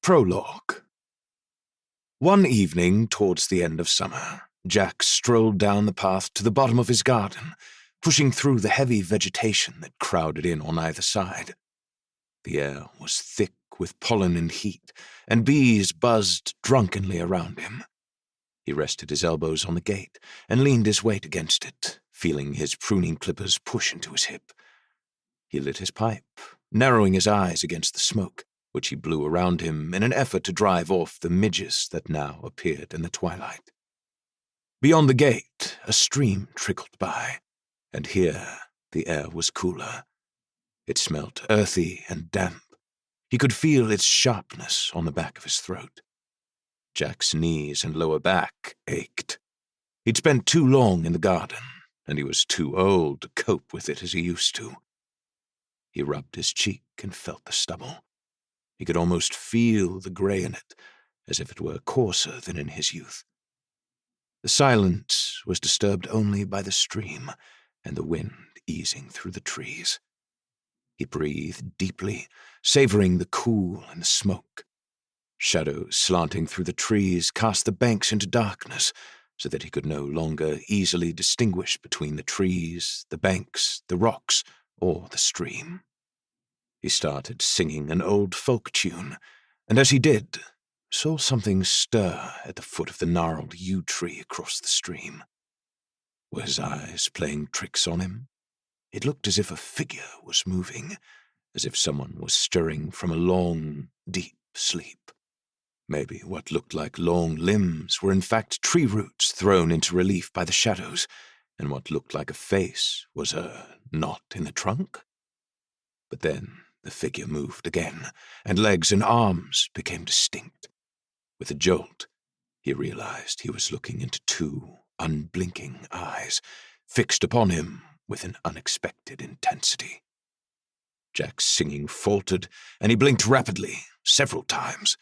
Prologue. One evening towards the end of summer, Jack strolled down the path to the bottom of his garden, pushing through the heavy vegetation that crowded in on either side. The air was thick with pollen and heat, and bees buzzed drunkenly around him. He rested his elbows on the gate and leaned his weight against it, feeling his pruning clippers push into his hip. He lit his pipe, narrowing his eyes against the smoke, which he blew around him in an effort to drive off the midges that now appeared in the twilight. Beyond the gate, a stream trickled by, and here the air was cooler. It smelt earthy and damp. He could feel its sharpness on the back of his throat. Jack's knees and lower back ached. He'd spent too long in the garden, and he was too old to cope with it as he used to. He rubbed his cheek and felt the stubble. He could almost feel the grey in it, as if it were coarser than in his youth. The silence was disturbed only by the stream and the wind easing through the trees. He breathed deeply, savoring the cool and the smoke. Shadows slanting through the trees cast the banks into darkness, so that he could no longer easily distinguish between the trees, the banks, the rocks, or the stream. He started singing an old folk tune, and as he did, saw something stir at the foot of the gnarled yew tree across the stream. Were his eyes playing tricks on him? It looked as if a figure was moving, as if someone was stirring from a long, deep sleep. Maybe what looked like long limbs were in fact tree roots thrown into relief by the shadows, and what looked like a face was a knot in the trunk? But then the figure moved again, and legs and arms became distinct. With a jolt, he realized he was looking into two unblinking eyes, fixed upon him with an unexpected intensity. Jack's singing faltered, and he blinked rapidly, several times.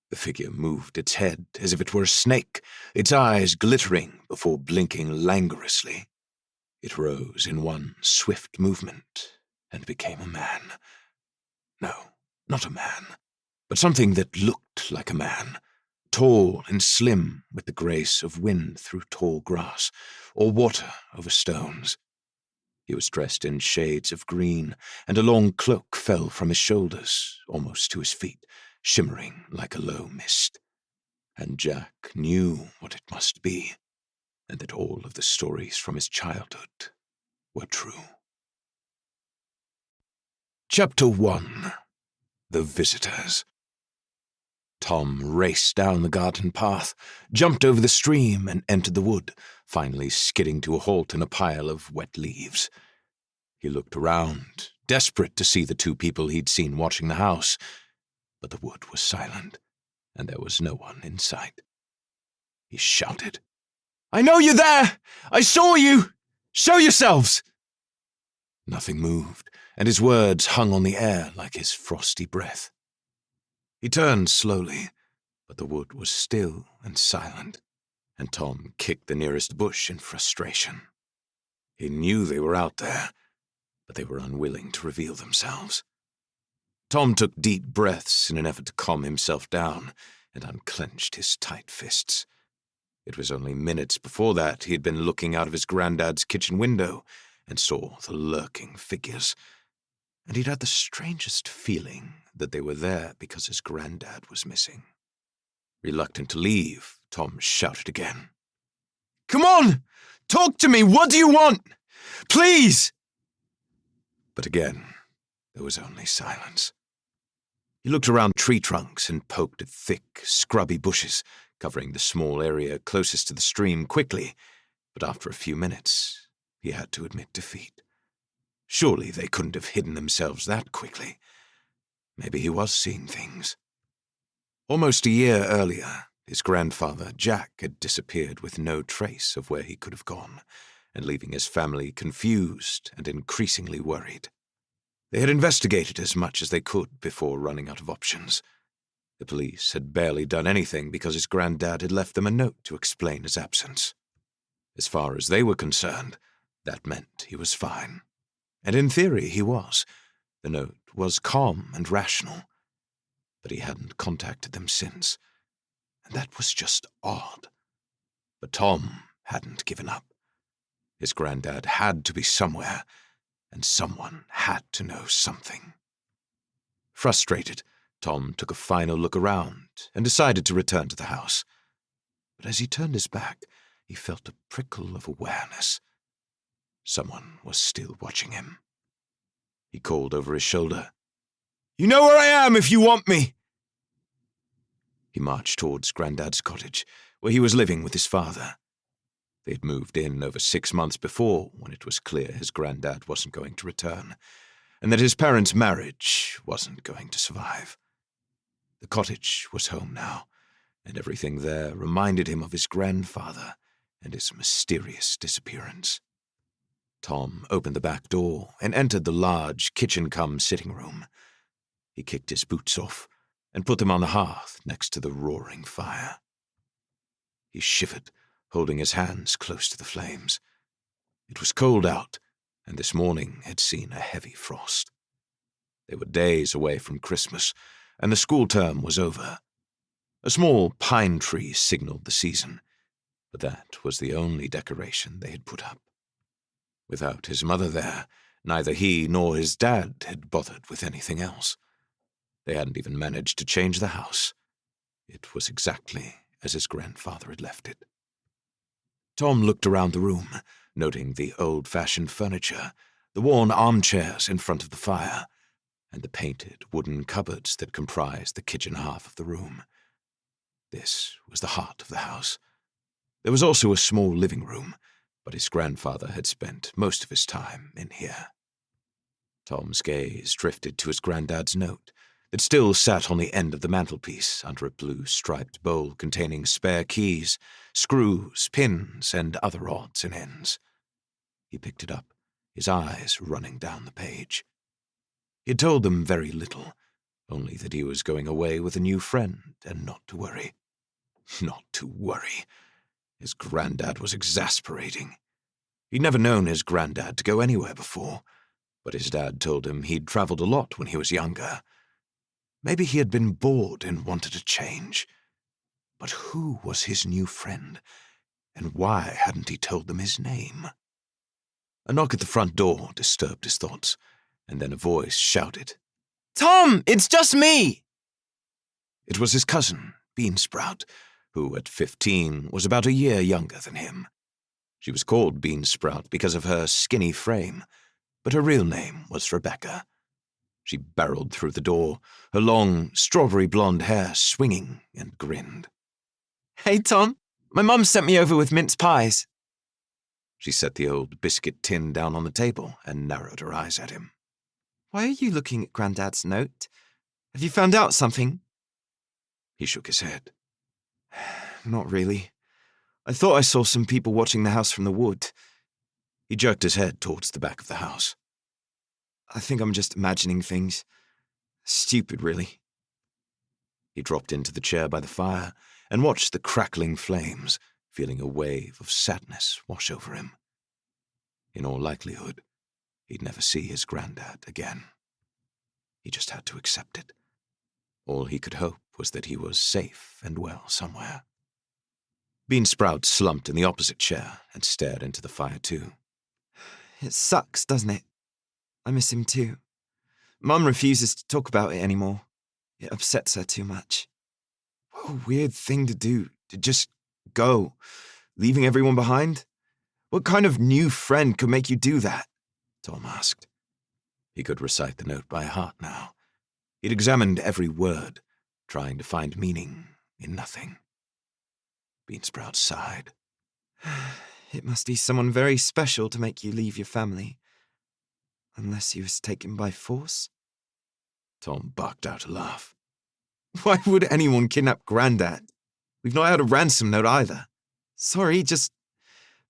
The figure moved its head as if it were a snake, its eyes glittering before blinking languorously. It rose in one swift movement and became a man. No, not a man, but something that looked like a man, tall and slim with the grace of wind through tall grass or water over stones. He was dressed in shades of green, and a long cloak fell from his shoulders, almost to his feet, shimmering like a low mist. And Jack knew what it must be, and that all of the stories from his childhood were true. Chapter 1. The Visitors. Tom raced down the garden path, jumped over the stream, and entered the wood, finally skidding to a halt in a pile of wet leaves. He looked around, desperate to see the two people he'd seen watching the house, but the wood was silent, and there was no one in sight. He shouted, "I know you're there! I saw you! Show yourselves!" Nothing moved, and his words hung on the air like his frosty breath. He turned slowly, but the wood was still and silent, and Tom kicked the nearest bush in frustration. He knew they were out there, but they were unwilling to reveal themselves. Tom took deep breaths in an effort to calm himself down and unclenched his tight fists. It was only minutes before that he had been looking out of his granddad's kitchen window and saw the lurking figures, and he'd had the strangest feeling that they were there because his granddad was missing. Reluctant to leave, Tom shouted again, "Come on! Talk to me! What do you want? Please!" But again, there was only silence. He looked around tree trunks and poked at thick, scrubby bushes, covering the small area closest to the stream quickly, but after a few minutes, he had to admit defeat. Surely they couldn't have hidden themselves that quickly. Maybe he was seeing things. Almost a year earlier, his grandfather, Jack, had disappeared with no trace of where he could have gone, and leaving his family confused and increasingly worried. They had investigated as much as they could before running out of options. The police had barely done anything because his granddad had left them a note to explain his absence. As far as they were concerned, that meant he was fine. And in theory he was. The note was calm and rational. but he hadn't contacted them since, and that was just odd. But Tom hadn't given up. His granddad had to be somewhere, and someone had to know something. Frustrated, Tom took a final look around and decided to return to the house. But as he turned his back, he felt a prickle of awareness. Someone was still watching him. He called over his shoulder, "You know where I am if you want me!" He marched towards Grandad's cottage, where he was living with his father. They'd moved in over 6 months before, when it was clear his granddad wasn't going to return, and that his parents' marriage wasn't going to survive. The cottage was home now, and everything there reminded him of his grandfather and his mysterious disappearance. Tom opened the back door and entered the large kitchen-cum-sitting room. He kicked his boots off and put them on the hearth next to the roaring fire. He shivered, holding his hands close to the flames. It was cold out, and this morning had seen a heavy frost. They were days away from Christmas, and the school term was over. A small pine tree signaled the season, but that was the only decoration they had put up. Without his mother there, neither he nor his dad had bothered with anything else. They hadn't even managed to change the house. It was exactly as his grandfather had left it. Tom looked around the room, noting the old-fashioned furniture, the worn armchairs in front of the fire, and the painted wooden cupboards that comprised the kitchen half of the room. This was the heart of the house. There was also a small living room, but his grandfather had spent most of his time in here. Tom's gaze drifted to his granddad's note that still sat on the end of the mantelpiece under a blue striped bowl containing spare keys, screws, pins, and other odds and ends. He picked it up, his eyes running down the page. He had told them very little, only that he was going away with a new friend and not to worry. Not to worry. His granddad was exasperating. He'd never known his granddad to go anywhere before, but his dad told him he'd traveled a lot when he was younger. Maybe he had been bored and wanted a change. But who was his new friend, and why hadn't he told them his name? A knock at the front door disturbed his thoughts, and then a voice shouted, "Tom, it's just me!" It was his cousin, Beansprout, who at 15 was about a year younger than him. She was called Beansprout because of her skinny frame, but her real name was Rebecca. She barreled through the door, her long, strawberry blonde hair swinging, and grinned. "Hey, Tom, my mum sent me over with mince pies." She set the old biscuit tin down on the table and narrowed her eyes at him. "Why are you looking at Grandad's note? Have you found out something?" He shook his head. "Not really. I thought I saw some people watching the house from the wood." He jerked his head towards the back of the house. "I think I'm just imagining things. Stupid, really." He dropped into the chair by the fire and watched the crackling flames, feeling a wave of sadness wash over him. In all likelihood, he'd never see his granddad again. He just had to accept it. All he could hope was that he was safe and well somewhere. Beansprout slumped in the opposite chair and stared into the fire too. "It sucks, doesn't it? I miss him too. Mum refuses to talk about it anymore. It upsets her too much. What a weird thing to do, to just go, leaving everyone behind. What kind of new friend could make you do that?" Tom asked. He could recite the note by heart now. He'd examined every word, trying to find meaning in nothing. Beansprout sighed. "It must be someone very special to make you leave your family. Unless he was taken by force." Tom barked out a laugh. "Why would anyone kidnap Grandad? We've not had a ransom note either. Sorry, just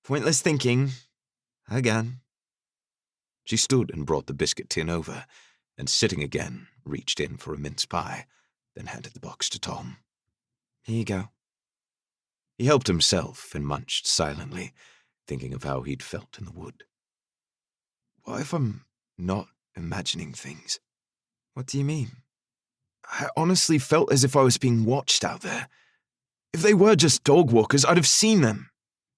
pointless thinking. Again." She stood and brought the biscuit tin over, and sitting again, reached in for a mince pie, then handed the box to Tom. "Here you go." He helped himself and munched silently, thinking of how he'd felt in the wood. What if I'm not imagining things? What do you mean? I honestly felt as if I was being watched out there. If they were just dog walkers, I'd have seen them.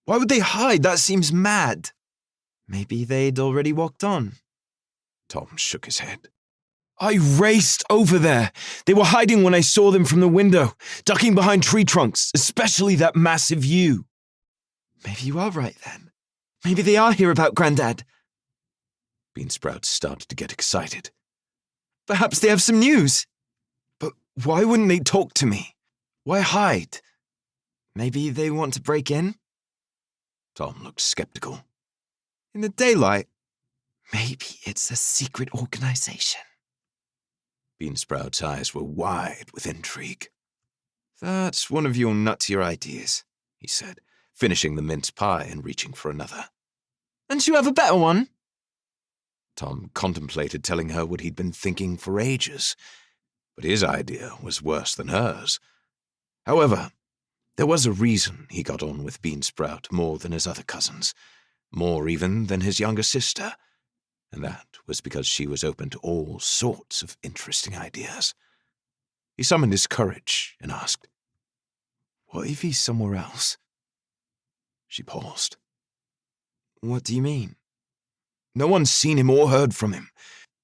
Why would they hide? That seems mad. Maybe they'd already walked on. Tom shook his head. I raced over there. They were hiding when I saw them from the window, ducking behind tree trunks, especially that massive yew. Maybe you are right then. Maybe they are here about Grandad. Beansprout started to get excited. Perhaps they have some news. But why wouldn't they talk to me? Why hide? Maybe they want to break in? Tom looked skeptical. In the daylight? Maybe it's a secret organization. Beansprout's eyes were wide with intrigue. That's one of your nuttier ideas, he said, finishing the mince pie and reaching for another. And you have a better one? Tom contemplated telling her what he'd been thinking for ages, but his idea was worse than hers. However, there was a reason he got on with Beansprout more than his other cousins, more even than his younger sister, and that was because she was open to all sorts of interesting ideas. He summoned his courage and asked, "What if he's somewhere else?" She paused. What do you mean? No one's seen him or heard from him.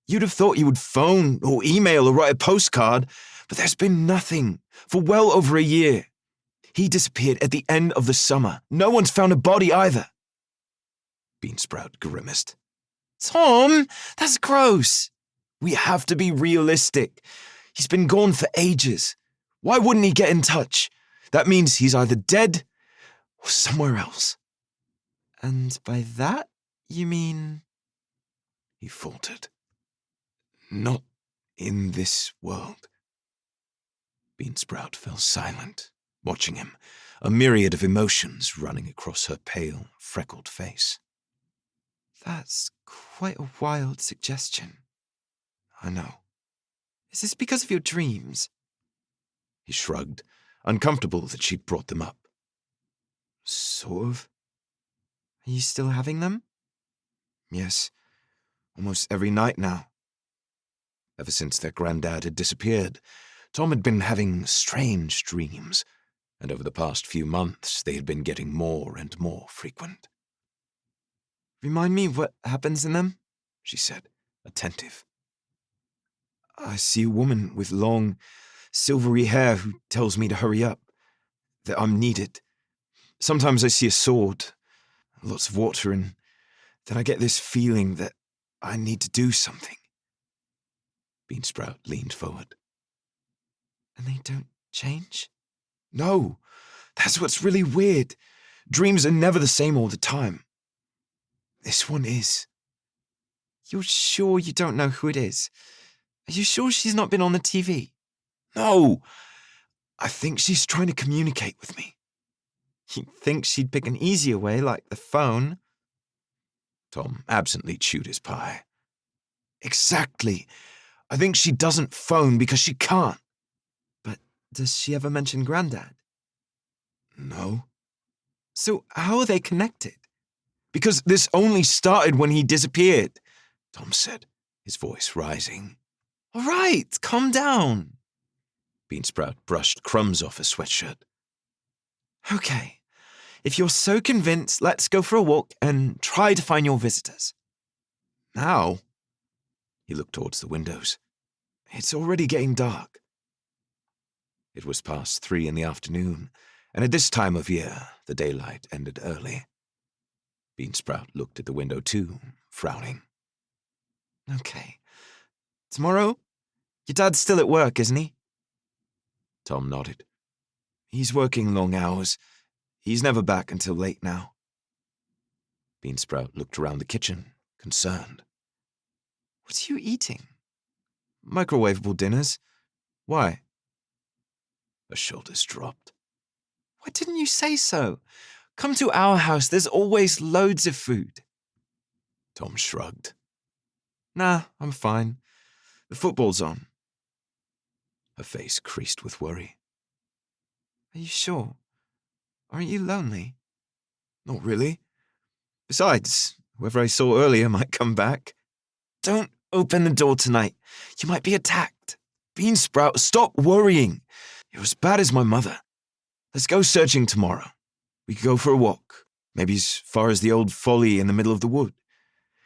You'd have thought he would phone or email or write a postcard, but there's been nothing for well over a year. He disappeared at the end of the summer. No one's found a body either. Beansprout grimaced. Tom, that's gross. We have to be realistic. He's been gone for ages. Why wouldn't he get in touch? That means he's either dead or somewhere else. And by that, you mean? He faltered. Not in this world. Beansprout fell silent, watching him, a myriad of emotions running across her pale, freckled face. That's quite a wild suggestion. I know. Is this because of your dreams? He shrugged, uncomfortable that she'd brought them up. Sort of. Are you still having them? Yes, almost every night now. Ever since their granddad had disappeared, Tom had been having strange dreams, and over the past few months they had been getting more and more frequent. Remind me what happens in them? She said, attentive. I see a woman with long, silvery hair who tells me to hurry up, that I'm needed. Sometimes I see a sword, lots of water, and then I get this feeling that I need to do something. Beansprout leaned forward. And they don't change? No, that's what's really weird. Dreams are never the same all the time. This one is. You're sure you don't know who it is? Are you sure she's not been on the TV? No, I think she's trying to communicate with me. You'd think she'd pick an easier way, like the phone. Tom absently chewed his pie. Exactly. I think she doesn't phone because she can't. But does she ever mention Grandad? No. So how are they connected? Because this only started when he disappeared, Tom said, his voice rising. All right, calm down. Beansprout brushed crumbs off his sweatshirt. Okay, if you're so convinced, let's go for a walk and try to find your visitors. Now? He looked towards the windows. It's already getting dark. It was past 3 in the afternoon, and at this time of year, the daylight ended early. Beansprout looked at the window too, frowning. Okay. Tomorrow? Your dad's still at work, isn't he? Tom nodded. He's working long hours. He's never back until late now. Beansprout looked around the kitchen, concerned. What are you eating? Microwavable dinners. Why? Her shoulders dropped. Why didn't you say so? Come to our house, there's always loads of food. Tom shrugged. Nah, I'm fine. The football's on. Her face creased with worry. Are you sure? Aren't you lonely? Not really. Besides, whoever I saw earlier might come back. Don't open the door tonight. You might be attacked. Beansprout, stop worrying. You're as bad as my mother. Let's go searching tomorrow. We could go for a walk, maybe as far as the old folly in the middle of the wood.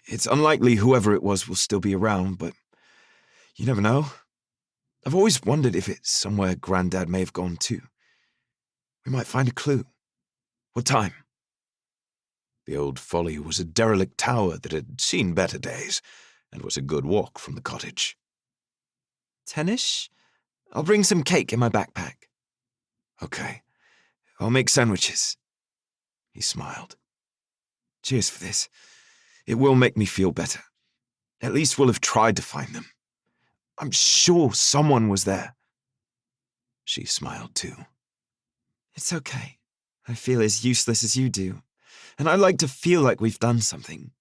It's unlikely whoever it was will still be around, but you never know. I've always wondered if it's somewhere Granddad may have gone too. We might find a clue. What time? The old folly was a derelict tower that had seen better days, and was a good walk from the cottage. 10ish? I'll bring some cake in my backpack. Okay, I'll make sandwiches. he smiled. Cheers for this. It will make me feel better. At least we'll have tried to find them. I'm sure someone was there. She smiled too. It's okay. I feel as useless as you do, and I like to feel like we've done something.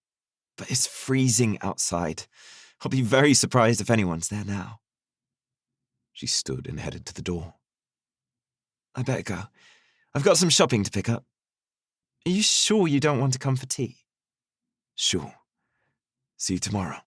But it's freezing outside. I'll be very surprised if anyone's there now. She stood and headed to the door. I better go. I've got some shopping to pick up. Are you sure you don't want to come for tea? Sure. See you tomorrow.